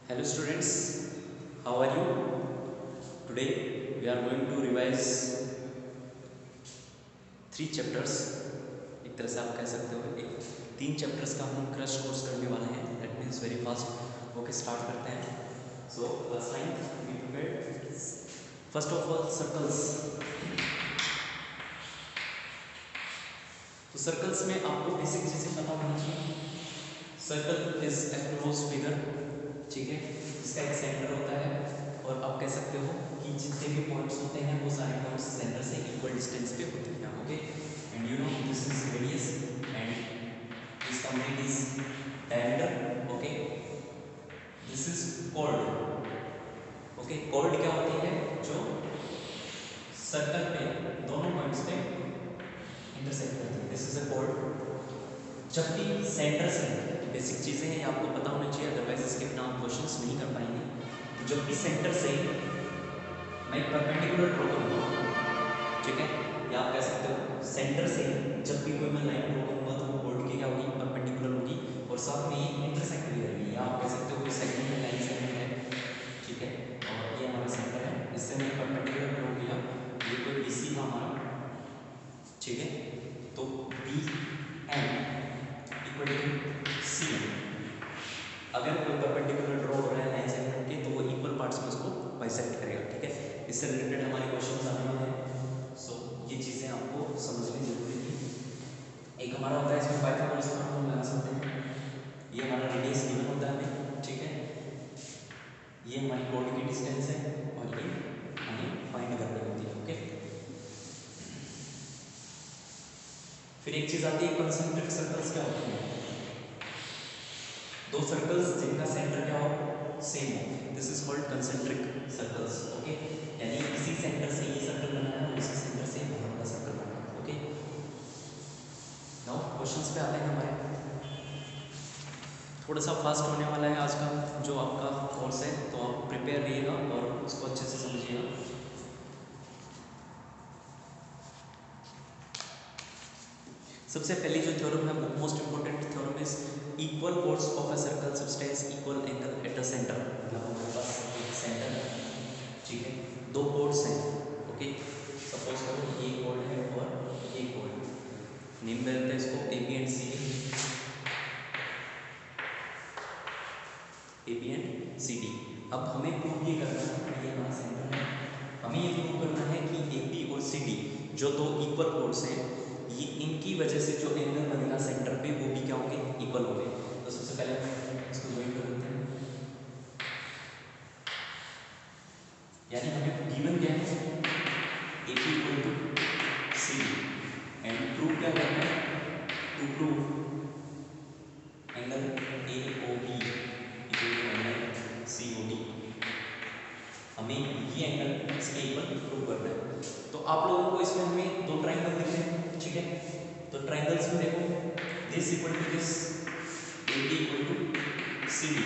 Hello students, how are you? Today we are going to revise three chapters. एक तरह से आप कह सकते हो एक तीन चैप्टर्स का हम क्रश कोर्स करने वाले हैं. That means very fast. Okay, start करते हैं. So class 9 be prepared. First of all circles. तो सर्कल्स में आपको बेसिक चीज़ें पता होनी चाहिए. Circle is a close figure, ठीक है, इसका एक सेंटर होता है और आप कह सकते हो कि जितने भी पॉइंट्स होते हैं वो सारे पॉइंट्स सेंटर से इक्वल डिस्टेंस पे होते हैं. Okay, and you know this is radius and this complete is diameter. Okay, this is chord. Okay, chord क्या होती है? जो सर्कल पे दोनों पॉइंट्स पे इंटरसेक्ट करती है. This is a cord. जब भी सेंटर से, बेसिक चीज़ें हैं आपको पता होना चाहिए, अदरवाइज इसके बिना आप क्वेश्चंस नहीं कर पाएंगे. तो जब भी सेंटर से मैं एक परपेंडिकुलर ड्रॉ करूँगा, ठीक है, या आप कह सकते हो सेंटर से जब भी कोई मैं लाइन ड्रॉ करूँगा तो वो बोर्ड की क्या होगी? परपेंडिकुलर होगी और साथ में ये इंटरसेक्ट भी करेगी. या आप कह सकते हो कोई सेगमेंट है, लाइन सेगमेंट है, ठीक है, और ये हमारा सेंटर है. इससे मैंने परपेंडिकुलर ड्रॉ किया. ये कोई बी सी था हमारा, ठीक है, तो B N equal to C N. अगर कोई परपेंडिकुलर ड्रॉ हो रहा है लाइन सेगमेंट के तो वो इक्वल पार्ट्स में उसको बाइसेक्ट करेगा. ठीक है, इससे रिलेटेड हमारे क्वेश्चन आने वाले हैं. सो ये चीज़ें आपको समझनी जरूरी थी. एक हमारा होता है इसमें पाइथागोरस का हम लगा सकते हैं. ये हमारा रेडियस गिवन होता है हमें, ठीक है, ये हमारी कॉर्ड की डिस्टेंस है और ये हमें फाइंड करनी होती है. ओके, फिर एक चीज़ आती है कंसेंट्रिक सर्कल्स. क्या होते हैं? दो सर्कल्स जिनका सेंटर क्या हो? सेम हो. This is called concentric circles. Okay, यानी इसी सेंटर से ये सर्कल बना है और इसी सेंटर से बहुत बड़ा सर्कल बना है. ओके, नाउ क्वेश्चंस पे आते हैं हमारे. थोड़ा सा फास्ट होने वाला है आज का जो आपका कोर्स है, तो आप प्रिपेयर रहिएगा और उसको अच्छे से समझिएगा. सबसे पहली जो थ्योरम है वो most important theorem is equal course of a circle substance equal angle at a centre. मतलब हमारे पास एक सेंटर है, ठीक है, दो कोर्स हैं. ओके, सपोज करो ये कोड है और ये कोड. नेम दे देते हैं इसको A B and C D. A B and C D. अब हमें प्रूव ये करना है कि ये हमारा सेंटर है. हमें ये प्रूव करना है कि ए बी और सी डी जो दो इक्वल कोर्स हैं, ये इनकी वजह से जो एंगल बनेगा सेंटर पे वो भी क्या होंगे? इक्वल होंगे. तो सबसे पहले इसको ज्वाइन कर देते हैं. यानी हमें गिवन क्या है? A B equal to C D and prove क्या करना है? To prove angle A O B equal to angle C O D. हमें ये एंगल इसके इक्वल प्रूव करना है. तो आप लोगों को इसमें हमें दो ट्राइंगल दिख रहे हैं, ठीक है, तो ट्राइंगल्स में देखो this equal to this, A B equal to C D,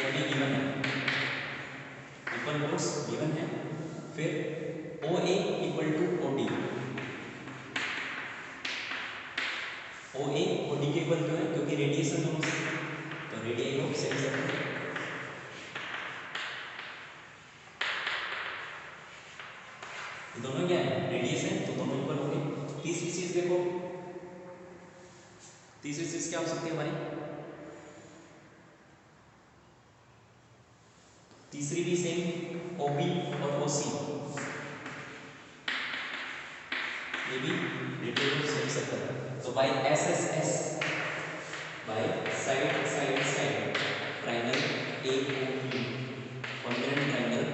ये हमें गिवन है, इक्वल कोर्स गिवन है. फिर O A equal to O D. O A O D के इक्वल क्यों है? क्योंकि रेडियस है दोनों से, तो रेडियस ऑफ सेम सर्कल. दोनों क्या है? रेडियस है, तो दोनों इक्वल होंगे. तीसरी चीज देखो, तीसरी चीज क्या हो सकती है हमारी? तीसरी भी सेम, ओ बी और ओ सी, ये भी रेडियस ऑफ सेम सर्कल. तो by S S S, by side side side triangle A O B, congruent triangle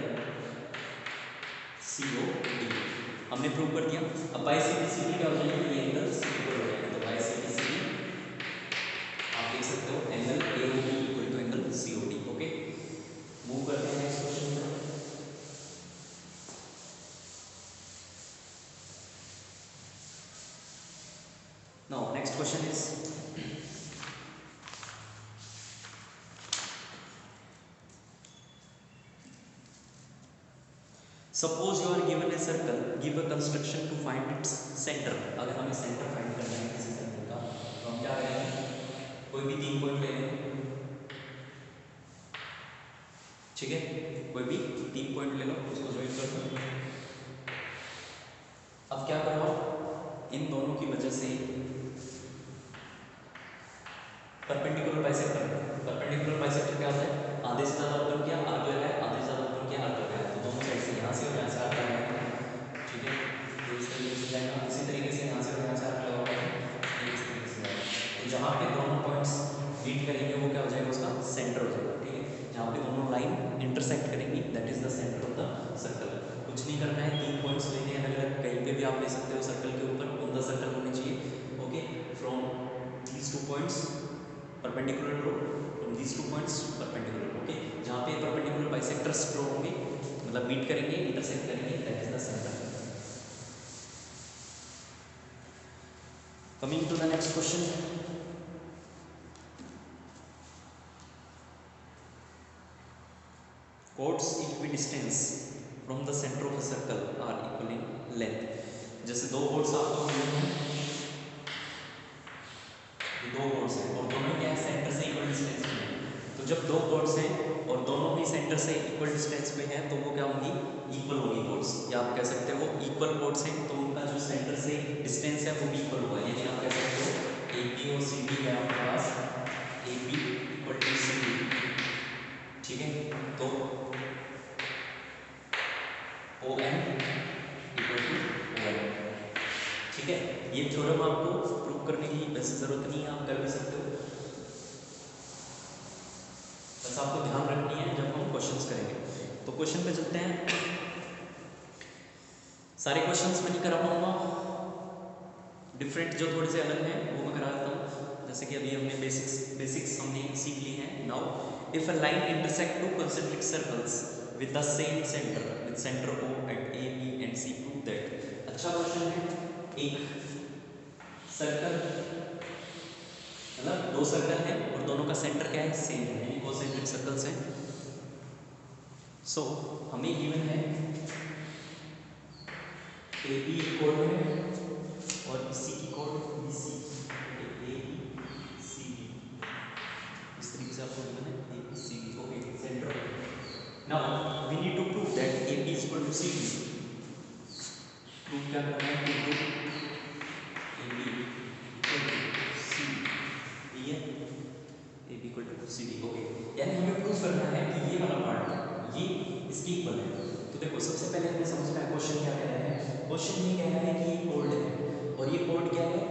C O D हमने प्रूव कर दिया. अब by C B C D क्या हो जाएगा? ये एंगल्स इक्वल हो जाएगा. तो by C B C D आप देख सकते हो angle A O B equal to angle C O D. Okay, move करते हैं नेक्स्ट क्वेश्चन पर. Now next question is suppose you are given a circle, give a construction to find its centre. अगर हमें centre find करना है किसी circle का तो हम क्या करेंगे? कोई भी तीन पॉइंट ले लेंगे. ठीक है, कोई भी 3 पॉइंट ले लो, उसको ज्वाइन कर दो। अब क्या करो, इन दोनों की वजह से परपेंडिकुलर बाइसेक्टर, परपेंडिकुलर बाइसेक्टर क्या होता है, आधे से ज़्यादा ओपन किया आर्क लगाया, आधे से ज़्यादा ओपन किया आर्क लगाया, तो दोनों साइड से यहाँ से और यहाँ से आर्क लगाएंगे। ठीक है, तो इस तरीके से जाएगा, इसी तरीके से यहाँ से और यहाँ से आर्क लगाओगे, इस तरीके से जाएगा। तो जहाँ पे दोनों पॉइंट्स मीट करेंगे वो क्या हो जाएगा, उसका सेंटर हो जाएगा। ठीक है, जहाँ पे दोनों लाइन इंटरसेक्ट करेंगी that is the centre of the circle. कुछ नहीं करना है, 3 पॉइंट्स लेने हैं अलग अलग, कहीं पे भी आप ले सकते हो सर्कल के ऊपर, ऑन द सर्कल होने चाहिए। Okay, from these 2 points perpendicular draw, from these 2 points perpendicular. Okay, जहाँ पे परपेंडिकुलर बाइसेक्टर्स ड्रॉ होंगे, मतलब मीट करेंगे, इंटरसेक्ट करेंगे, that is the centre. Coming to the next question, chords equidistance from the center of a circle are equal in length। जैसे दो chords आपको मिले हैं, ये दो chords हैं और दोनों क्या है, सेंटर से इक्वल डिस्टेंस पे हैं। तो जब दो chords हैं और दोनों ही सेंटर से इक्वल डिस्टेंस पे हैं तो वो क्या होंगी, इक्वल होंगी chords, या आप कह सकते हो इक्वल chords हैं तो उनका जो सेंटर से डिस्टेंस है वो भी इक्वल होगा। यानी आप कह सकते हो AB और CD है आपके पास, AB इक्वल टू CD। ठीक है, तो OM इक्वल टू OM। ठीक है, ये थ्योरम आपको प्रूव करने की वैसे जरूरत नहीं है, आप कर भी सकते हो, बस आपको ध्यान रखनी है जब हम क्वेश्चंस करेंगे। तो क्वेश्चन पे चलते हैं। सारे क्वेश्चंस मैं नहीं करा पाऊंगा, डिफरेंट जो थोड़े से अलग हैं वो मैं करा देता हूँ। जैसे कि अभी हमने बेसिक्स हमने सीख ली हैं। Now if a line intersect 2 concentric circles with the same center, with center O at A, B and C, prove that। अच्छा क्वेश्चन है, एक सर्कल मतलब दो सर्कल हैं और दोनों का सेंटर क्या है, सेम है, यानी कॉन्सेंट्रिक सर्कल्स हैं। सो हमें गिवन है AB कोड है और C की कोड BC, ABCD, इस तरीके से आपको गिवन है ABCD। Okay, centre. Now we need to prove that AB is equal to CD। Prove क्या करना है, prove AB equal to CD, ये AB equal to CD। Okay, यानी हमें प्रूव करना है कि ये वाला पार्ट ये इसके इक्वल है। तो देखो सबसे पहले हमें समझना है क्वेश्चन क्या कह रहा है। क्वेश्चन ये कह रहा है कि ये कोड है और ये कोड क्या है,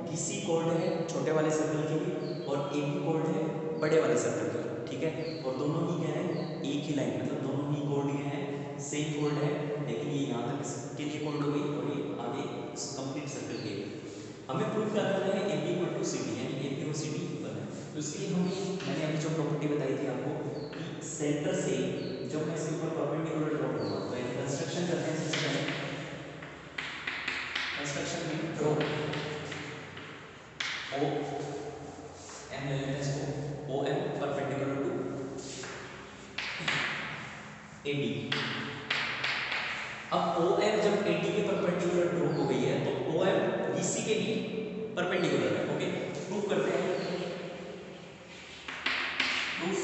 BC कोड है छोटे वाले सर्कल के लिए और AB कोड है बड़े वाले सर्कल के लिए। ठीक है, और दोनों ही क्या है, एक ही लाइन, मतलब दोनों ही कोड क्या है, सेम कोड है, लेकिन ये यहाँ तक इसके लिए कोड हो गई और ये आगे कंप्लीट सर्कल के लिए। हमें प्रूव क्या करना है, AB इक्वल टू CD, यानी AB और CD इक्वल है। तो इसके लिए हमें, मैंने अभी जो प्रॉपर्टी बताई थी आपको कि सेंटर से जब मैं इसके ऊपर परपेंडिकुलर ड्रॉ करूंगा तो यानी कंस्ट्रक्शन करते हैं सबसे पहले, कंस्ट्रक्शन में ड्रॉ OM ले लेते हैं इसको, OM परपेंडिकुलर टू AD। अब OM जब AD के परपेंडिकुलर ड्रॉ हो गई है तो OM BC के लिए परपेंडिकुलर है। ओके, प्रूव करते हैं। प्रूफ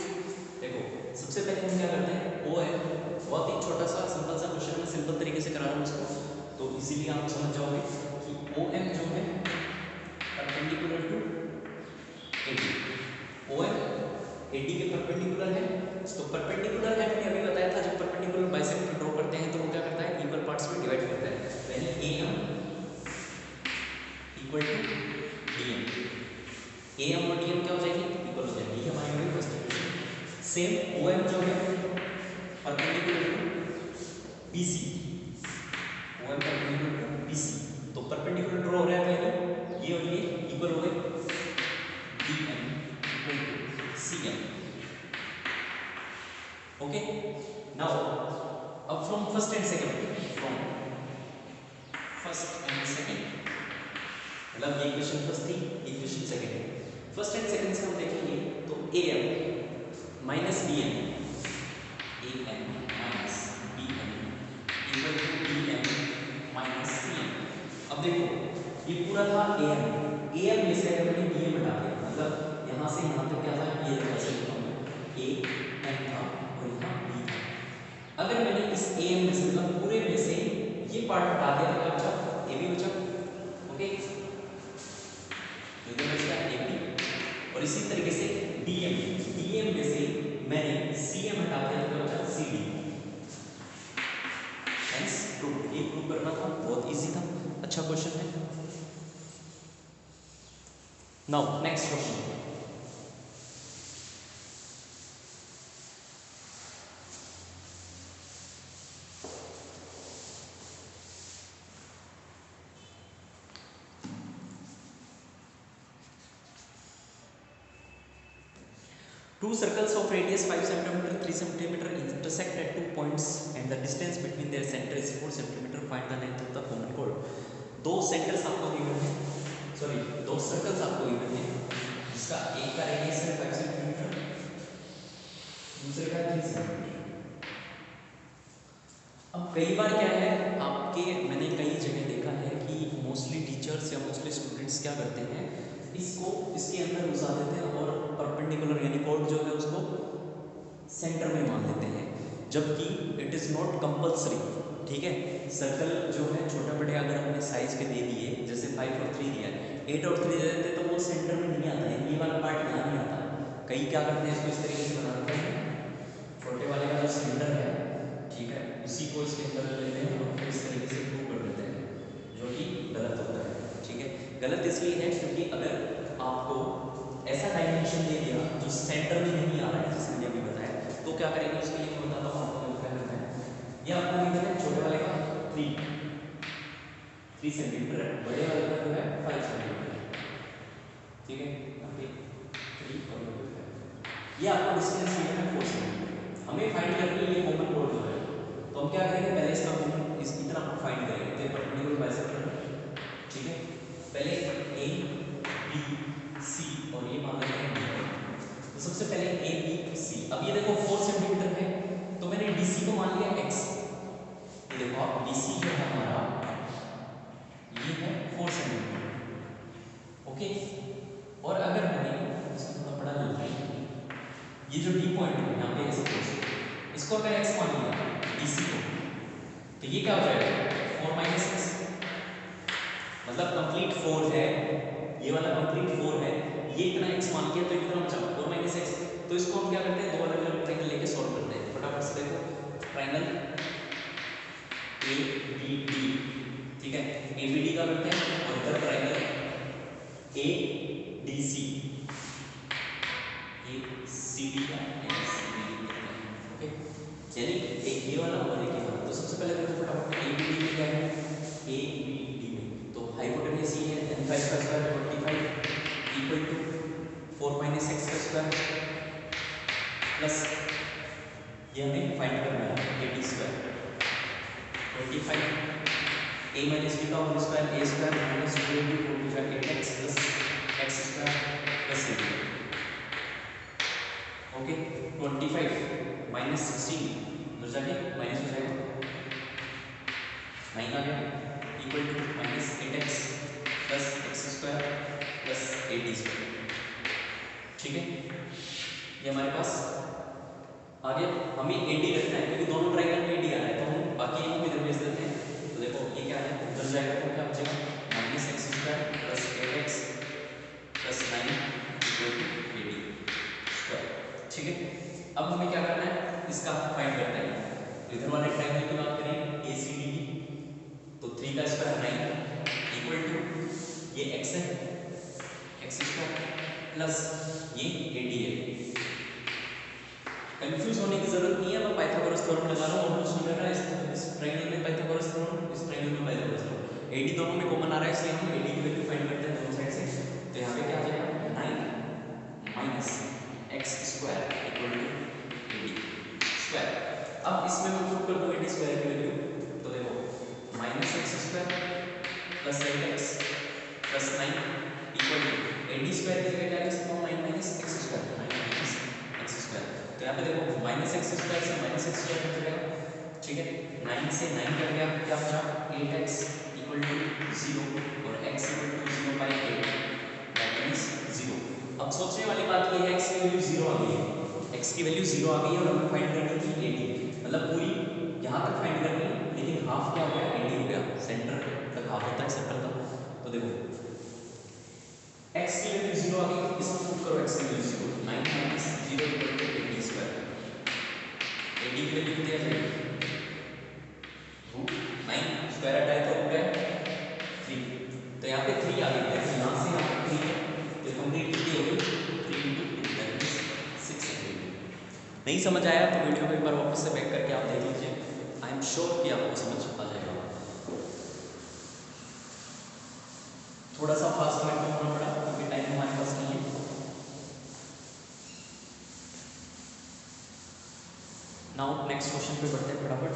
देखो, सबसे पहले हम क्या करते हैं, OM बहुत ही छोटा सा सिंपल सा क्वेश्चन है, सिंपल तरीके से करा रहा हूँ इसको, तो इजीली आप समझ जाओगे कि OM जो है perpendicular to AD, OM AD के परपेंडिकुलर है। तो परपेंडिकुलर है मैंने अभी बताया था, जब परपेंडिकुलर बाइसेक्टर ड्रॉ करते हैं तो वो क्या करता है, इक्वल पार्ट्स में डिवाइड करता है। यानी AM equal to DM, AM और DM क्या हो जाएगी, इक्वल हो जाएगी। ये हमारी हुई फर्स्ट इक्वेशन। सेम OM जो है perpendicular to BC, OM perpendicular to BC, तो परपेंडिकुलर ड्रॉ हो रहा है पहले, ये और ये इक्वल हो गए, DM equal to CM। Okay, now अब from first and second, from first and second, मतलब ये इक्वेशन फर्स्ट थी, इक्वेशन सेकंड है। फर्स्ट एंड सेकंड से हम देखेंगे तो AM minus BM, AM minus BM equal to DM minus CM। अब देखो ये पूरा था AM में से अगर मैंने BM हटा दिया, मतलब यहाँ से यहाँ तक क्या था, ये ऐसे लिखा हूँ AM था और यहाँ B पार्ट हटा दिया तो क्या बचा, ए बी बचा। ओके, इधर बचता है ए बी। और इसी तरीके से डीएम में से मैंने सीएम हटा दिया तो क्या बचा, सी डी। हेंस प्रूव, ये प्रूव करना था, बहुत इजी था, अच्छा क्वेश्चन है। Now next question, two circles of radius 5 cm 3 cm intersect at 2 points and the distance between their center is 4 cm. Find the length of the common chord. दो centres आपको given है, sorry दो circles आपको given है, जिसका एक का radius है 5 सेंटीमीटर, दूसरे का 3 सेंटीमीटर। अब कई बार क्या है आपके, मैंने कई जगह देखा है कि मोस्टली टीचर्स या मोस्टली स्टूडेंट्स क्या करते हैं, इसको इसके अंदर घुसा देते हैं और परपेंडिकुलर यानी कॉर्ड जो है उसको सेंटर में मान लेते हैं, जबकि इट इज़ नॉट कंपल्सरी। ठीक है, सर्कल जो है छोटा बड़े अगर हमने साइज के दे दिए, जैसे 5 और 3 दिया है, 8 और 3 दे देते तो वो सेंटर में नहीं आता है, ये वाला पार्ट यहाँ नहीं आता। कई क्या करते हैं, इसको इस तरीके से बना देते हैं, छोटे वाले का जो सेंटर है, ठीक है, उसी को इसके अंदर लेते हैं और इस तरीके से प्रूव कर देते हैं, जो कि गलत होता है। ठीक है, गलत इसलिए है क्योंकि अगर आपको ऐसा डायमेंशन दे दिया जो सेंटर में नहीं आ रहा है, जैसे मैंने अभी बताया, तो क्या करेंगे उसके लिए मैं बताता हूँ आपको क्या करना है। ये आपको गिवन है छोटे वाले का 3 सेंटीमीटर है, बड़े वाले का जो है 5 सेंटीमीटर। ठीक है, अभी 3 और 5, ये आपको डिस्टेंस गिवन है 4 सेंटीमीटर। हमें फाइंड करनी है ये कॉमन कोड जो है, तो हम क्या करेंगे, पहले इसका कॉमन इतना फाइंड करेंगे, तो परपेंडिकुलर बाइसेक्टर। ठीक है, पहले ए बी सी और ये मान लेते हैं डी। तो सबसे पहले ए बी सी, अब ये देखो 4 सेंटीमीटर है, तो मैंने डीसी को मान लिया एक्स। ये देखो आप डीसी जो है हमारा ये है 4 सेंटीमीटर। ओके, और अगर मैंने इसको थोड़ा बड़ा ले लिया, ये जो डी पॉइंट है यहाँ पे ऐसे इसको अगर एक्स मान लिया डीसी को, तो ये क्या हो जाएगा 4 माइनस एक्स, मतलब कंप्लीट 4 है, ये वाला कंप्लीट 4 है, ये इतना x मान लिया तो इतना बचा 4 माइनस एक्स। तो इसको हम क्या करते हैं, दो अलग अलग ट्रायंगल लेके सॉल्व करते हैं। फटाफट से देखो, ट्रायंगल ए बी डी, ठीक है, ए बी डी का करते हैं, और इधर triangle A D C, A C D का, ए सी डी करते हैं। ओके, यानी एक ये वाला और एक ये वाला। तो सबसे पहले देखो फटाफट ए बी डी में क्या है, ए बी डी में तो हाइपोटेन्यूज ये है n5 का square 25 equal to 4 minus x का स्क्वायर प्लस ये हमें फाइंड करना है A D square 25 A minus B का whole square A square minus 2 8x plus x square plus A. Okay, 25 minus 16 उधर जाके माइनस हो जाएगा 9 आ गया equal to minus 8x plus x square plus A D square. ठीक है, ये हमारे पास आ गया। हमें ए डी रखना है क्योंकि दोनों ट्रायंगल में ए डी आ रहा है, तो हम बाकी इनको इधर भेज देते हैं। तो देखो ये क्या है, उधर जाएगा तो क्या बचेगा minus X square plus 8x plus 9 equal to A D square. ठीक है, अब हमें क्या करना है, इसका फाइंड करना है। इधर वाले ट्रायंगल की बात करें ए सी डी की, तो 3 का स्क्वायर 9 इक्वल टू ये x है एक्स स्क्वायर प्लस ये ए डी है। कंफ्यूज होने की जरूरत नहीं है, मैं पाइथागोरस थ्योरम लगा रहा हूँ और कुछ नहीं कर रहा है। इस ट्रायंगल में पाइथागोरस थ्योरम, इस ट्रायंगल में पाइथागोरस थ्योरम, एडी दोनों में कॉमन आ रहा है, इसलिए हम एडी की वैल्यू फाइंड करते हैं दोनों साइड से। तो यहाँ पे क्या आ जाएगा 9 minus X square equal to AD square. अब इसमें मैं प्रूव कर दूं एडी स्क्वायर की वैल्यू, तो देखो minus X square plus 8x plus 9 equal to AD square की जगह क्या लिख सकता हूँ 9 minus X square, 9 minus X square. तो यहाँ पे देखो माइनस एक्स स्क्वायर से माइनस एक्स स्क्वायर कट जाएगा। ठीक है, 9 से 9 कट गया, क्या बचा 8x इक्वल टू 0 और x equal to 0/8 that means 0। अब सोचने वाली बात ये है x की वैल्यू 0 आ गई है, x की वैल्यू 0 आ गई है और हमें फाइंड करनी थी एडी, मतलब पूरी यहाँ तक फाइंड करनी है, लेकिन हाफ क्या हो गया एडी हो गया। हाफ होता है सर्कल का। तो देखो x की वैल्यू 0 आ गई, इसको पुट करो x की value 0, 9 minus 0 equal to 80 square. 80 की वैल्यू कितनी आ जाएगी, रूट 9 स्क्वायर हटाए तो हो गया 3, तो यहाँ पे 3 आ गई है, यहाँ से यहाँ पे 3 है, तो कंप्लीट कितनी होगी 3 into 2 दैट मींस 6 सेंटीमीटर। नहीं समझ आया तो वीडियो को एक बार वापस से बैक करके आप देख लीजिए, आई एम श्योर कि आपको समझ आ जाएगा। थोड़ा सा फास्ट मेरे को होना पड़ा क्योंकि टाइम हमारे पास नहीं है। नाउ नेक्स्ट क्वेश्चन पे बढ़ते हैं फटाफट।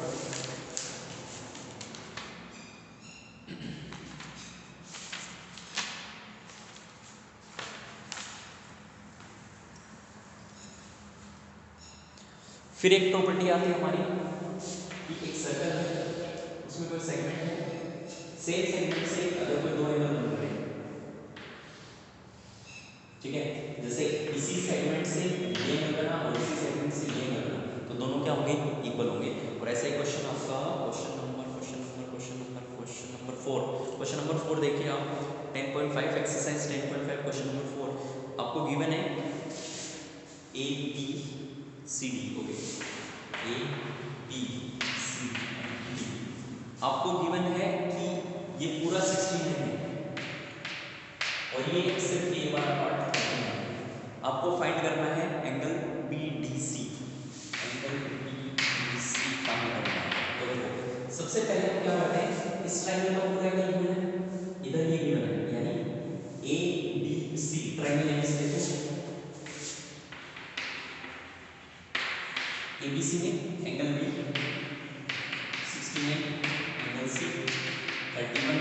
फिर एक प्रॉपर्टी आती है हमारी कि एक सर्कल है, उसमें कोई सेगमेंट है, सेम सेगमेंट से अगर कोई दो एंगल बन रहे हैं, ठीक है, जैसे इसी सेगमेंट से ये एंगल बना और इसी सेगमेंट से ये एंगल बना, तो दोनों क्या होंगे, इक्वल होंगे। और ऐसा ही क्वेश्चन आपका क्वेश्चन नंबर 4 देखिए आप 10.5 एक्सरसाइज 10.5 क्वेश्चन नंबर 4 आपको गिवन है A B C D, okay, A B C D आपको गिवन है कि ये पूरा 16 है और ये सिर्फ ए वाला पार्ट 13 है। आपको फाइंड करना है angle B D C, angle B D C find करना है। तो देखो सबसे पहले हम क्या करते हैं, इस ट्रायंगल का पूरा एंगल गिवन है, इधर ये गिवन है, यानी A B C triangle M से देखो एबीसी में एंगल बी 69, एंगल सी 31,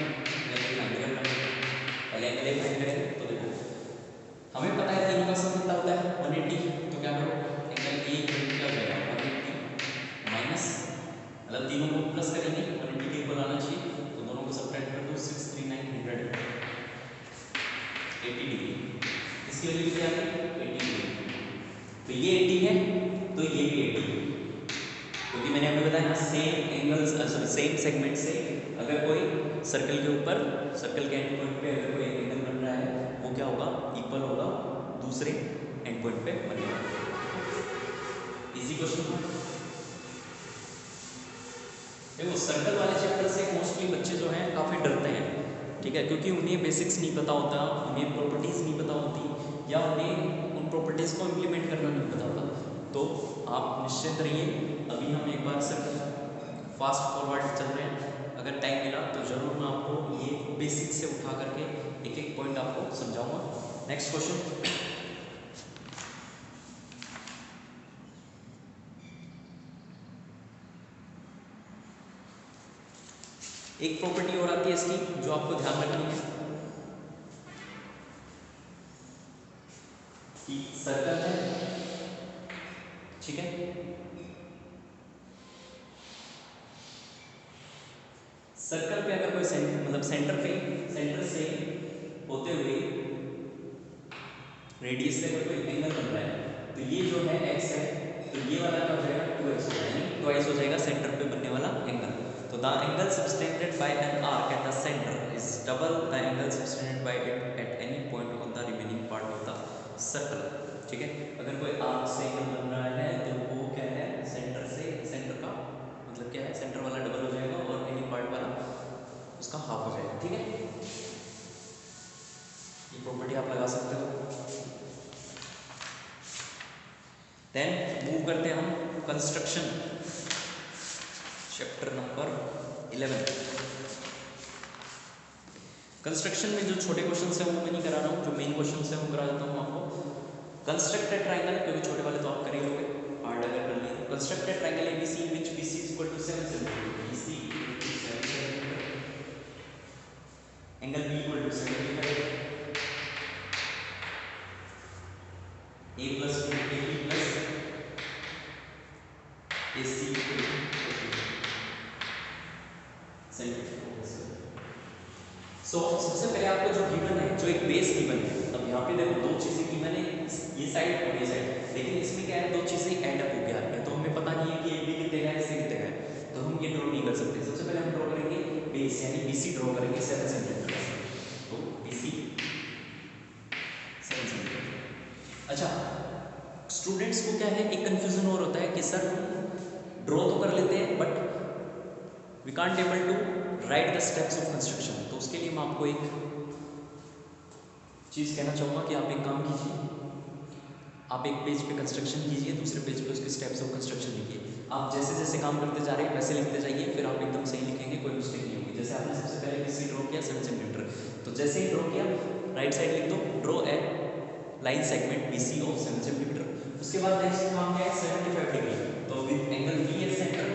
पहले एंगल ए फाइंड करें। तो देखो हमें पता है तीनों का सम कितना होता है 180, तो क्या करो एंगल ए क्या हो जाएगा 180 माइनस, मतलब तीनों को प्लस करेंगे 180 के ऊपर आना चाहिए, तो दोनों को सब्ट्रैक्ट कर दो 63900 80 डिग्री, इसकी वैल्यू क्या है 80 डिग्री, तो ये 80 है तो ये भी 80 है, क्योंकि मैंने आपको बताया ना same angles sorry same segment से अगर कोई सर्कल के ऊपर सर्कल के एंड पॉइंट पे अगर कोई एंगल बन रहा है वो क्या होगा, इक्वल होगा दूसरे एंड पॉइंट पे बनेगा। इजी क्वेश्चन है। देखो सर्कल वाले चैप्टर से मोस्टली बच्चे जो हैं काफ़ी डरते हैं, ठीक है, क्योंकि उन्हें बेसिक्स नहीं पता होता, उन्हें प्रॉपर्टीज़ नहीं पता होती, या उन्हें उन प्रॉपर्टीज़ को इम्प्लीमेंट करना नहीं पता होता। तो आप निश्चिंत रहिए, अभी हम एक बार सिर्फ फास्ट फॉरवर्ड चल रहे हैं, अगर टाइम मिला तो ज़रूर मैं आपको ये बेसिक से उठा करके एक एक पॉइंट आपको समझाऊंगा। नेक्स्ट क्वेश्चन, एक प्रॉपर्टी और आती है इसकी जो आपको ध्यान रखनी है कि सर्कल है, ठीक है, सर्कल पे अगर कोई मतलब सेंटर से होते हुए रेडियस से अगर कोई एंगल बन रहा है, तो ये जो है x है, तो ये वाला क्या हो जाएगा 2x हो जाएगा, यानी ट्वाइस हो जाएगा सेंटर पे बनने वाला एंगल। तो the angle subtended bye an arc at the centre is double the angle subtended bye it at any point on the remaining part of the circle, ठीक है। अगर कोई आर्क से एंगल बन रहा है तो वो क्या है, सेंटर का मतलब क्या है, सेंटर वाला डबल हो जाएगा और एनी पार्ट वाला उसका हाफ हो जाएगा, ठीक है। ये प्रॉपर्टी आप लगा सकते हो। देन मूव करते हैं हम कंस्ट्रक्शन चैप्टर नंबर 11। कंस्ट्रक्शन में जो छोटे क्वेश्चन है वो मैं नहीं करा रहा हूँ, जो मेन क्वेश्चन है वो करा देता हूँ आपको। कंस्ट्रक्ट ए ट्रायंगल, क्योंकि छोटे वाले तो आप कर ही लोगे, हार्ड अगर कर लिए। Construct a triangle ABC in which BC is equal to 7 centimetre, BC angle B equal to 75, A plus B plus AC equal to centimetre. So सबसे पहले आपको जो गिवन है, जो एक बेस गिवन है, अब यहाँ पे देखो दो चीजें गिवन है, ये साइड और ये साइड, लेकिन इसमें क्या है दो चीजें एड अप होकर आ रही है, तो हमें पता नहीं है कि AB कितने का है, AC कितने का है, तो हम ये ड्रॉ नहीं कर सकते। सबसे पहले हम ड्रॉ करेंगे बेस, यानी BC ड्रॉ करेंगे को क्या है, एक कंफ्यूजन और होता है कि सर ड्रॉ तो कर लेते हैं but we can't able to write the steps of construction. तो उसके लिए मैं आपको एक चीज़ कहना चाहूँगा कि आप एक काम कीजिए, आप एक पेज पे कंस्ट्रक्शन कीजिए, दूसरे पेज पे उसके स्टेप्स ऑफ कंस्ट्रक्शन लिखिए। आप जैसे जैसे काम करते जा रहे हैं वैसे लिखते जाइए, फिर आप एकदम सही लिखेंगे, कोई मिस्टेक नहीं होगी। जैसे आपने सबसे पहले किसी ड्रॉ किया 7 सेंटीमीटर, तो जैसे ही ड्रॉ किया राइट साइड लिख दो draw a line segment BC of 7 centimetre. उसके बाद नेक्स्ट काम क्या है 75 डिग्री, तो with angle B at centre,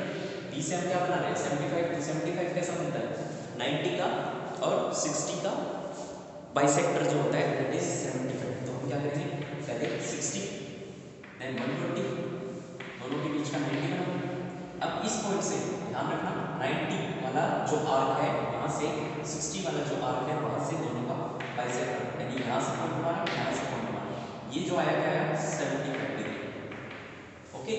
B से हम क्या बना रहे हैं 75, तो 75 कैसा बनता है 90 का और 60 का बाइसेक्टर जो होता है दैट इज 75। तो हम क्या करेंगे पहले 60 देन 120, दोनों के बीच का 90 बनाओ। अब इस पॉइंट से ध्यान रखना 90 वाला जो आर्क है वहां से 60 वाला जो आर्क है वहां से दोनों का बाइसेक्टर, यानी यहां से पॉइंट मारा यहां से पॉइंट मारा, ये जो आया क्या है 75 degree. Okay,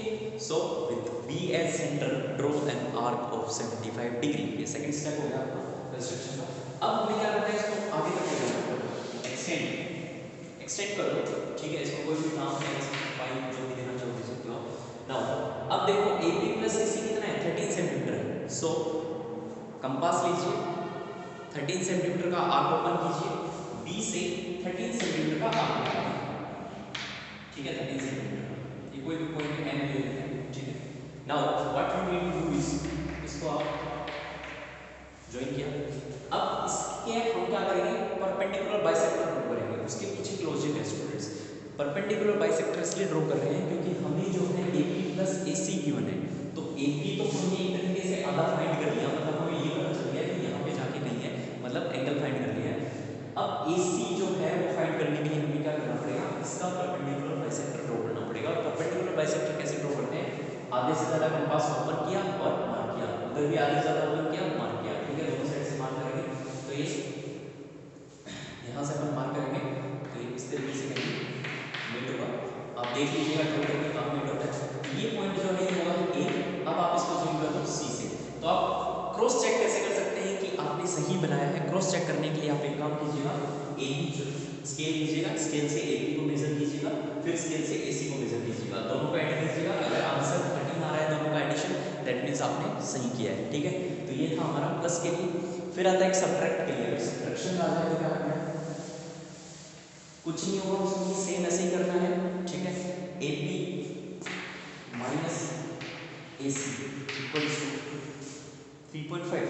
so with B as center draw an arc of 75 degree. ये सेकंड स्टेप हो गया आपका कंस्ट्रक्शन का। अब हमें क्या करना है, इसको आगे तक ले जाना है, एक्सटेंड कर दो, ठीक है, इसको कोई भी नाम है फाइन जो भी देना चाहो दे सकते हो। नाउ अब देखो AB प्लस AC कितना है 13 सेंटीमीटर है, सो कंपास लीजिए 13 सेंटीमीटर का आर्क ओपन कीजिए, B से 13 सेंटीमीटर का आर्क ओपन, ठीक है 13 सेंटीमीटर, ये कोई भी पॉइंट M ले लेते हैं, ठीक है। Now what you need to do is इसको आप ज्वाइन किया, अब इसके हम क्या करेंगे परपेंडिकुलर बाइसेक्टर ड्रॉ करेंगे। उसके पीछे की लॉजिक है स्टूडेंट्स, परपेंडिकुलर बाइसेक्टर इसलिए ड्रॉ कर रहे हैं क्योंकि हमें जो है AP प्लस AC गिवन है, तो AP तो हमने एक तरीके से आधा फाइंड कर लिया, मतलब हमें ये पता चल गया कि यहाँ पे जाके कहीं है, मतलब एंगल फाइंड कर लिया है। अब AC जो है वो फाइंड करने के लिए हमें क्या करना पड़ेगा, इसका परपेंडिकुलर बाइसेक्टर ड्रॉ करना पड़ेगा। और परपेंडिकुलर बाइसेक्टर कैसे ड्रॉ करते हैं, आधे से ज्यादा कंपास ओपन किया और मार्क किया, उधर भी आधे से ज्यादा ओपन किया मार्क किया, ठीक है, दोनों साइड से मार्क करेंगे। तो ये यहाँ से अपन मार्क करेंगे, तो इस तरीके से करेंगे मीट होगा, आप देख लीजिएगा ड्रॉ करके कहाँ मीट होता है। ये पॉइंट जो है ये होगा A, अब आप इसको ज्वाइन कर दो C से। तो आप क्रॉस चेक कैसे कर सकते हैं कि आपने सही बनाया है, क्रॉस चेक करने के लिए आप एक काम कीजिएगा, AB स्केल लीजिएगा, स्केल से AB को मेजर कीजिएगा, फिर स्केल से AC को मेजर कीजिएगा, दोनों का ऐड कीजिएगा, अगर आंसर 13 आ रहा है दोनों का एडिशन दैट मींस आपने सही किया है, ठीक है। तो ये था हमारा प्लस के लिए। फिर आता है सब्ट्रैक्ट के लिए, अगर सब्ट्रैक्शन आ जाए तो क्या करना है, कुछ नहीं होगा उसमें सेम ऐसे ही करना है, ठीक है। AP minus AC equals to 3.5,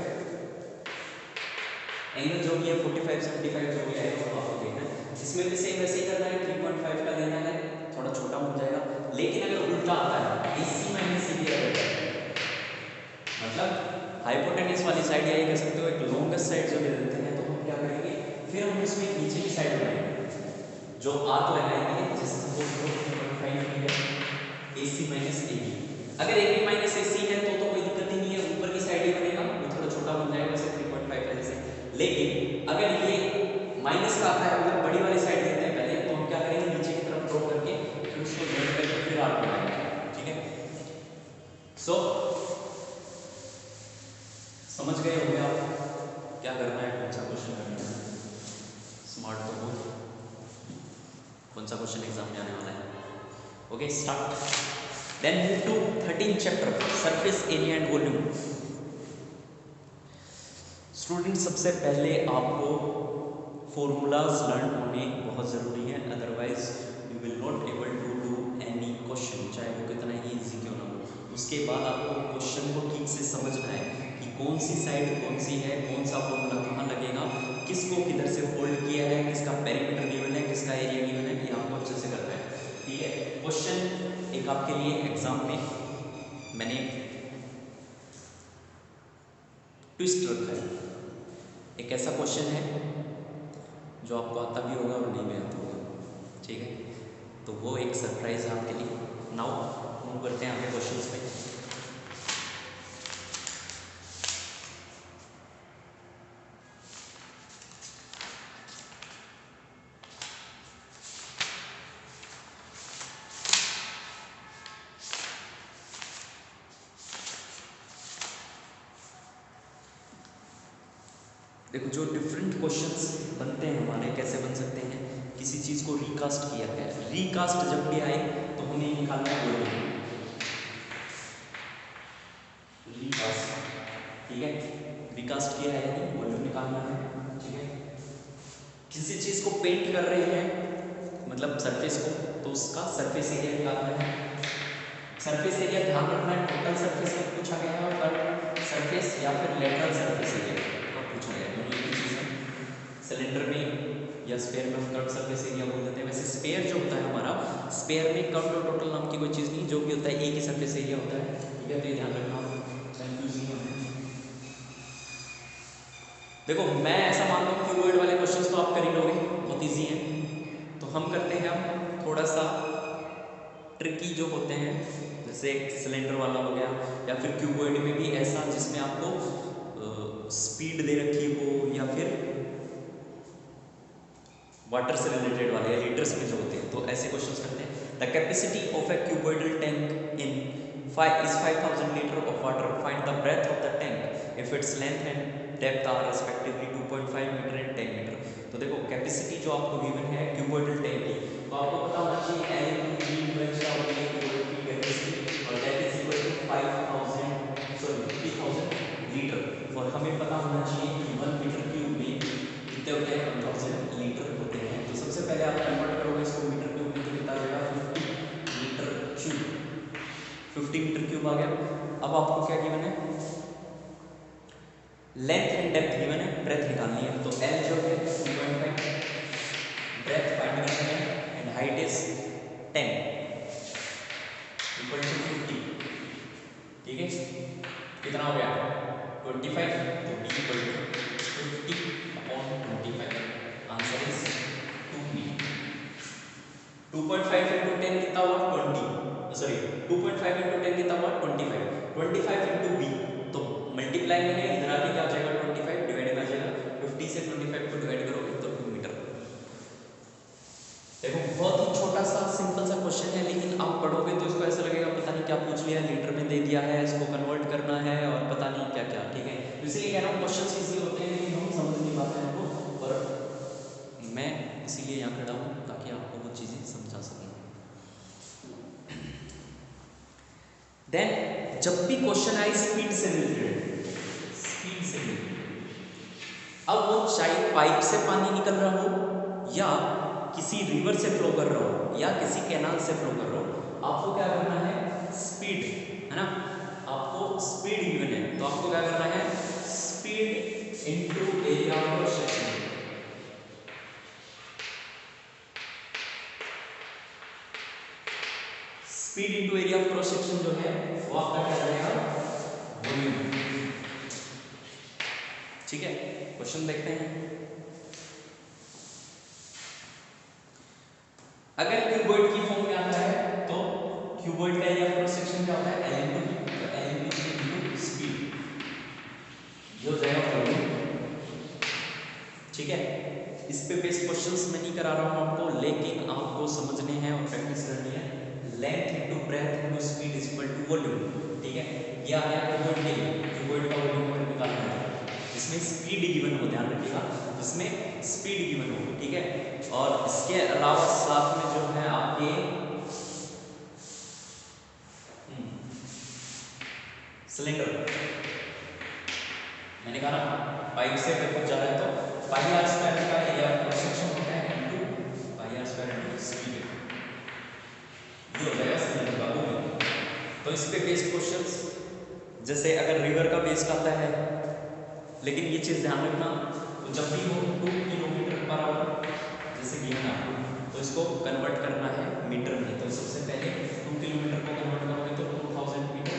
angle जो भी है 45 75 जो भी है वो आपको देखना है, इसमें भी सेम वैसे ही करना है, 3.5 का लेना है, थोड़ा छोटा हो जाएगा। लेकिन अगर उल्टा आता है AC माइनस CD मतलब हाइपोटेन्यूज वाली साइड या ये कह सकते हो एक लॉन्गेस्ट साइड जो ले लेते हैं, तो हम क्या करेंगे फिर हम इसमें नीचे की साइड बनाएंगे, जो आर्क लगाएंगे जैसे सपोज 3.5 है AC माइनस AB, अगर AB माइनस AC है तो कोई दिक्कत ही नहीं है, ऊपर की साइड ही बनेगा, वो थोड़ा छोटा बन जाएगा वैसे 3.5 है जैसे। लेकिन अगर ये माइनस का आता है, अगर बड़ी वाली साइड लेते हैं पहले, तो हम क्या करेंगे नीचे की तरफ ड्रॉ करके फिर उसको ज्वाइन करके फिर आर्क बनाएंगे, ठीक है। सो समझ गए होंगे आप क्या करना है, कौन सा क्वेश्चन करना है, स्मार्ट तो हो, कौन सा क्वेश्चन एग्जाम में आने वाला है। Okay start, then move to 13 chapter surface area and volume. Student सबसे पहले आपको फॉर्मूलाज लर्न होने बहुत ज़रूरी है, otherwise you will not able to do any question, चाहे वो कितना ही इजी क्यों ना हो। उसके बाद आपको क्वेश्चन को ठीक से समझना है कि कौन सी साइड कौन सी है, कौन सा फॉर्मूला कहाँ लगेगा, किसको किधर से फोल्ड किया है, किसका पेरीमीटर गिवन है, किसका एरिया गिवन है, ये आपको अच्छे से करना है, ठीक है। क्वेश्चन एक आपके लिए एग्जाम में मैंने ट्विस्ट रखा है, एक ऐसा क्वेश्चन है जो आपको आता भी होगा और नहीं भी आता होगा, ठीक है, तो वो एक सरप्राइज है आपके लिए। नाउ मूव करते हैं आगे क्वेश्चंस पे। देखो जो डिफरेंट क्वेश्चंस बनते हैं हमारे, कैसे बन सकते हैं, किसी चीज़ को रिकास्ट किया गया है, रिकास्ट जब भी आए तो हम नहीं निकालना है वॉल्यूम, रिकास्ट, ठीक है, रिकास्ट किया है यानी वॉल्यूम निकालना है, ठीक है। किसी चीज को पेंट कर रहे हैं मतलब सरफेस को, तो उसका सरफेस एरिया निकालना है। सरफेस एरिया ध्यान रखना है, टोटल सरफेस का पूछा गया है और कर्व सरफेस या फिर लेटरल सरफेस एरिया का पूछा गया है, दोनों एक ही चीज है। सिलेंडर में या स्फीयर में हम कर्व सरफेस एरिया बोल देते हैं। वैसे स्फीयर जो होता है हमारा, स्फीयर में कर्व और टोटल नाम की कोई चीज नहीं, जो भी होता है एक ही सरफेस एरिया होता है, ठीक है। तो ये ध्यान रखना, कंफ्यूज नहीं होना। देखो मैं ऐसा मानता हूँ क्यूबॉइड वाले क्वेश्चंस तो आप कर ही लोगे, बहुत इजी हैं। तो हम करते हैं अब थोड़ा सा ट्रिकी जो होते हैं, जैसे सिलेंडर वाला हो गया, या फिर क्यूबॉइड में भी ऐसा जिसमें आपको स्पीड दे रखी हो, या फिर वाटर से रिलेटेड वाले या लीटर्स में जो होते हैं, तो ऐसे क्वेश्चंस करते हैं। The capacity of a cuboidal tank in 5000 litre of water, find the breadth of the tank if its length and depth are respectively 2.5 metre and 10 metre. तो देखो कैपेसिटी जो आपको गिवन है क्यूबॉइडल टैंक की, तो आपको पता होना चाहिए L × G × क्या होती है क्यूबॉइड की कैपेसिटी, और that is equal to 50,000 litre. और हमें पता होना चाहिए कि 1 मीटर क्यूब में कितने होते हैं, 1000 लीटर होते हैं। तो सबसे पहले आप कन्वर्ट करोगे इसको मीटर क्यूब में, तो कितना आ जाएगा 50 मीटर क्यूब, 50 मीटर क्यूब आ गया। अब आपको क्या गिवन है, लेंथ एंड डेप्थ गिवन है, ब्रेथ निकालनी है। तो L जो है 2.5, ब्रेथ फाइंड करना है, and height is 10 equal to 50, ठीक है। कितना हो गया 25, तो B equal to 50/25, answer is 2B। 2.5 × 10 कितना हुआ 20, सॉरी 2.5 × 10 कितना हुआ 25, 25 × B, तो मल्टीप्लाई में है, इधर आके क्या हो जाएगा 25, डिवाइड में आ जाएगा 50 से 25 को डिवाइड करोगे तो 2 मीटर। देखो बहुत ही छोटा सा सिंपल सा क्वेश्चन है, लेकिन आप पढ़ोगे तो इसको ऐसा लगेगा पता नहीं क्या पूछ लिया, लीटर में दे दिया है, इसको कन्वर्ट करना है और पता नहीं क्या क्या, ठीक है। इसीलिए कह रहा हूँ क्वेश्चन इजी होते हैं लेकिन हम समझ नहीं पाते हैं उनको, और मैं इसीलिए यहाँ खड़ा हूँ ताकि आपको वो चीज़ें समझा सकूँ। देन जब भी क्वेश्चन आए स्पीड से रिलेटेड, स्पीड से रिलेटेड, अब वो चाहे पाइप से पानी निकल रहा हो या किसी रिवर से फ्लो कर रहा हो या किसी कैनाल से फ्लो कर रहा हो, आपको क्या करना है स्पीड, है ना, आपको स्पीड गिवन है, तो आपको क्या करना है speed into area of cross section. Speed into area of cross section जो है वो आपका क्या रहेगा वॉल्यूम, ठीक है। क्वेश्चन देखते हैं, अगर क्यूबॉइड की फॉर्म में आता है तो क्यूबॉइड का एरिया ऑफ क्रॉस सेक्शन क्या होता है L × G, तो L × G × स्पीड, ये हो जाएगा वॉल्यूम, ठीक है। इस पे बेस्ड क्वेश्चंस मैं नहीं करा रहा हूं आपको, लेकिन आपको समझने हैं और प्रैक्टिस करनी है। Length into breadth into speed is equal to volume, ठीक है। ये आ गया क्यूबॉइड के लिए, क्यूबॉइड का वॉल्यूम निकालना है, इसमें स्पीड गिवन हो, ध्यान रखिएगा इसमें स्पीड गिवन हो, ठीक है। और इसके अलावा साथ में जो है आपके सिलेंडर, मैंने कहा ना पाइप से पेपर जा रहा है तो पाई आर स्क्वायर का एरिया ऑफ क्रॉस सेक्शन होता है into pi are square into speed, ये हो जाएगा सिलेंडर का वॉल्यूम। तो इस पे बेस्ड क्वेश्चंस, जैसे अगर रिवर का बेस्ड आता है, लेकिन ये चीज़ ध्यान रखना, तो जब भी हो 2 किलोमीटर/आवर जैसे गिवन आपको, तो इसको कन्वर्ट करना है मीटर में। तो सबसे पहले 2 किलोमीटर को कन्वर्ट करोगे तो 2000 मीटर,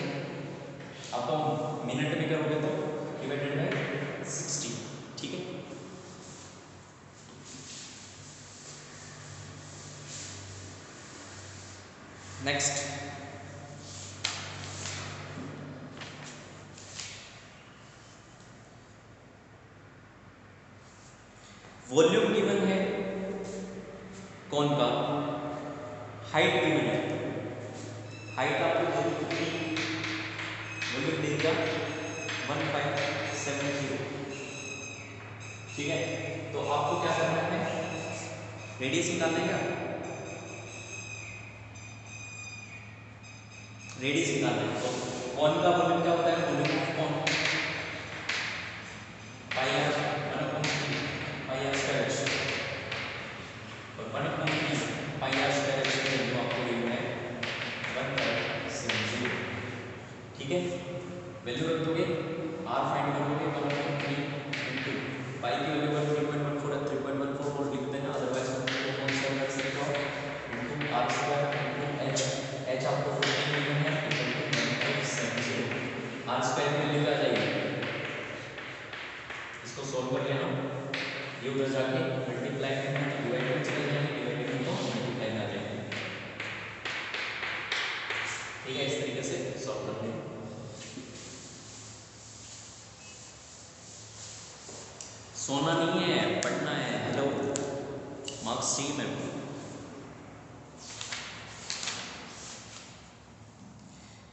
आप मिनट में करोगे तो डिवाइडेड बाय 60, ठीक है। नेक्स्ट, वॉल्यूम गिवन है कौन का, हाइट गिवन है, हाइट आपको वॉल्यूम दे दिया 1570, ठीक है। तो आपको क्या करना है रेडियस निकालना है क्या, रेडियस निकालना है। तो कौन का वॉल्यूम क्या होता है, volume of cone, pi r 1/3 pi are square h, और 1/3 पाई आर स्क्वायर एच की वैल्यू आपको गिवन है 1/70। ठीक है, वैल्यू रख दोगे, आर फाइंड करोगे 1/3 इनटू पाई की वैल्यू 3.14 है, 3.14 और लिख देना, अदरवाइज कौन सा कर सकते हो into R square into H, H आपको 14 गिवन है इक्वल टू 1/70। आर स्क्वायर की वैल्यू क्या आ जाएगी, इसको सॉल्व कर लेना, ये उधर जाके मल्टीप्लाई करना तो डिवाइड में चले जाएंगे, डिवाइड में तो मल्टीप्लाई में आ जाएंगे। ठीक है, इस तरीके से सॉल्व करते हैं। सोना नहीं है, पढ़ना है। हेलो, मार्क्स चाहिए मेरे को।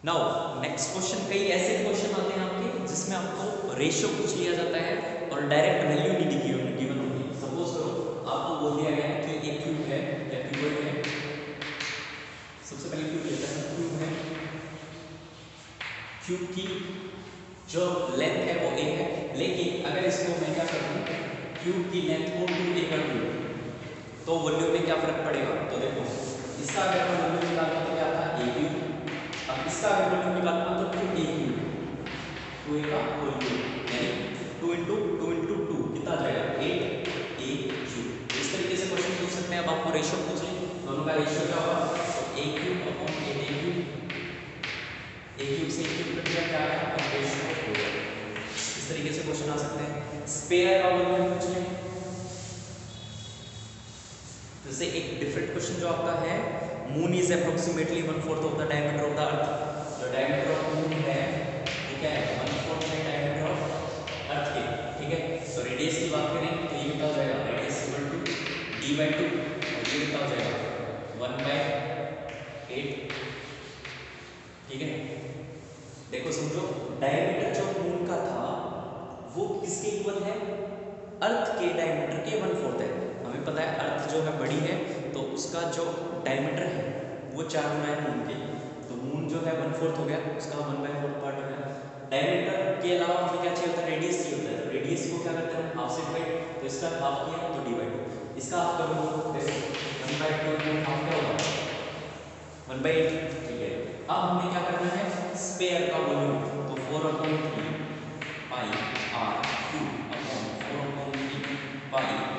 नाउ नेक्स्ट क्वेश्चन, कई ऐसे क्वेश्चन आते हैं आपके जिसमें आपको रेशियो पूछ लिया जाता है और डायरेक्ट वैल्यू नहीं गिवन होती है। सपोज करो आपको बोल दिया गया है कि एक क्यूब है या क्यूबॉइड है, सबसे पहले क्यूब लेते हैं, क्यूब है, क्यूब की जो लेंथ है वो a है, लेकिन अगर इसको मैं क्या कर दूं, क्यूब की लेंथ को 2a कर दूं तो वॉल्यूम में क्या फर्क पड़ेगा। तो देखो इसका अगर मैं वॉल्यूम निकालूं तो क्या था a क्यूब, अब इसका अगर वॉल्यूम निकालूं तो 2a क्यूब, 2a का वॉल्यूम यानी 2 × 2 कितना आ जाएगा 8a क्यूब। इस तरीके से क्वेश्चन पूछ सकते हैं। अब आपको रेशियो पूछ लें, दोनों का रेशियो क्या होगा, तो a cube upon 8a cube, a cube से a क्यूब कट गया, क्या आया रेशियो हो गया। इस तरीके से क्वेश्चन आ सकते हैं। स्फीयर का वॉल्यूम पूछ लें, जैसे एक डिफरेंट क्वेश्चन जो आपका है, moon is approximately 1/4 of the diameter of the earth. जो डायमीटर ऑफ मून है वो क्या है 1/4 है डायमीटर ऑफ अर्थ के। ठीक है, तो रेडियस की बात करें तो ये कितना हो जाएगा, रेडियस इक्वल टू d/2 और ये कितना हो जाएगा 1/8। ठीक है, देखो समझो, डायमीटर जो मून का था वो किसके इक्वल है, अर्थ के डायमीटर के 1/4 है। हमें पता है अर्थ जो है बड़ी है तो उसका जो डायमीटर है वो 4 गुना है मून के, तो मून जो है 1/4 हो गया, उसका 1/4 पार्ट हो गया। डायमीटर के अलावा हमें क्या चाहिए होता है, रेडियस चाहिए होता है। रेडियस को क्या करते हैं, हाफ से डिवाइड, तो इसका हाफ किया तो d/2, इसका हाफ करो तो देखो 1/2 हाफ क्या होगा 1/8। ठीक है, अब हमें क्या करना है, स्फीयर का वॉल्यूम, तो 4/3 पाई r क्यूब अपॉन 4/3 पाई r।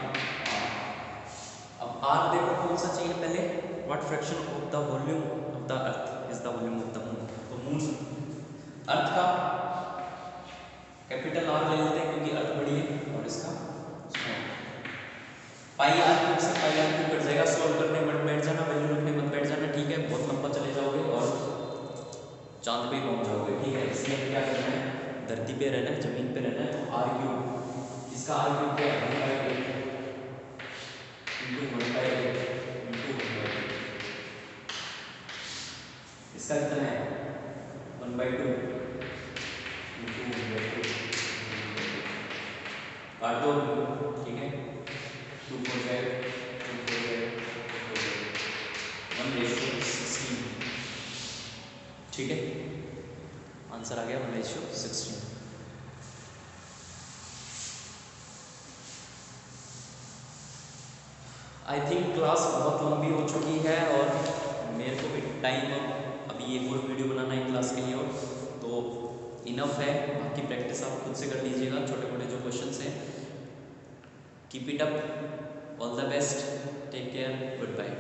अब r देखो कौन सा चाहिए पहले, what fraction of the volume of the earth is the volume of the moon. तो मून अर्थ का कैपिटल R ले लेते हैं क्योंकि अर्थ बड़ी है, और इसका स्मॉल। पाई r क्यूब से पाई r क्यूब कट जाएगा, सॉल्व करने मत बैठ जाना, वैल्यू रखने मत बैठ जाना। ठीक है, बहुत लंबा चले जाओगे और चांद पे पहुंच जाओगे। ठीक है, इसलिए क्या करना है, धरती पे रहना है, जमीन पे रहना है। तो r क्यूब, इसका r क्यूब क्या है 1/8 × 1/8 × 1/8, इसका कितना है 1/2 × 1/2 काट दो। ठीक है, 2 4 जाए 1/16। ठीक है, आंसर आ गया 1/16। आई थिंक क्लास बहुत लंबी हो चुकी है और मेरे को भी टाइम अभी एक और वीडियो बनाना है क्लास के लिए, और तो इनफ है। बाकी प्रैक्टिस आप खुद से कर लीजिएगा, छोटे मोटे जो क्वेश्चंस हैं। Keep it up, all the best, take care, good bye.